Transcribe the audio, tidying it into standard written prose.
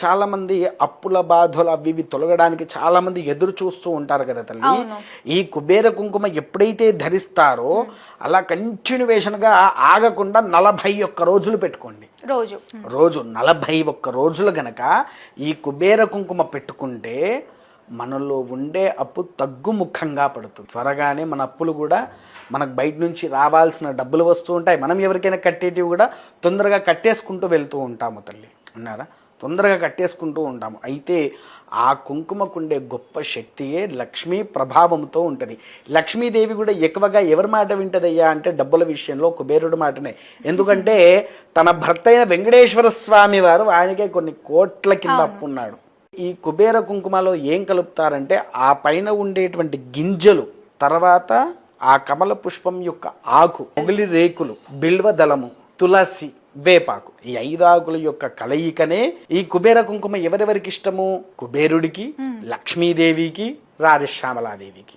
చాలా మంది అప్పుల బాధలు అవి ఇవి తొలగడానికి చాలా మంది ఎదురు చూస్తూ ఉంటారు కదా తల్లి. ఈ కుబేర కుంకుమ ఎప్పుడైతే ధరిస్తారో అలా కంటిన్యూవేషన్ గా ఆగకుండా 41 రోజులు పెట్టుకోండి. రోజు 41 రోజులు గనక ఈ కుబేర కుంకుమ పెట్టుకుంటే మనలో ఉండే అప్పు తగ్గుముఖంగా పడుతుంది. త్వరగానే మన అప్పులు కూడా మనకు బయట నుంచి రావాల్సిన డబ్బులు వస్తూ ఉంటాయి. మనం ఎవరికైనా కట్టేటివి కూడా తొందరగా కట్టేసుకుంటూ వెళ్తూ ఉంటాము తల్లి. అన్నారా, తొందరగా కట్టేసుకుంటూ ఉంటాము. అయితే ఆ కుంకుమకుండే గొప్ప శక్తియే లక్ష్మీ ప్రభావంతో ఉంటుంది. లక్ష్మీదేవి కూడా ఎక్కువగా ఎవరి మాట వింటదయ్యా అంటే డబ్బుల విషయంలో కుబేరుడి మాటనే. ఎందుకంటే తన భర్త అయిన వెంకటేశ్వర స్వామి వారు ఆయనకే కొన్ని కోట్ల కింద అప్పున్నాడు. ఈ కుబేర కుంకుమలో ఏం కలుపుతారంటే ఆ పైన ఉండేటువంటి గింజలు, తర్వాత ఆ కమల పుష్పం యొక్క ఆకు, మొగిలి రేకులు, బిల్వ దళము, తులసి, వేపాకు, ఈ 5 ఆకుల యొక్క కలయికనే ఈ కుబేర కుంకుమ ఎవరెవరికి ఇష్టము? కుబేరుడికి, లక్ష్మీదేవికి, రాజశ్యామలాదేవికి.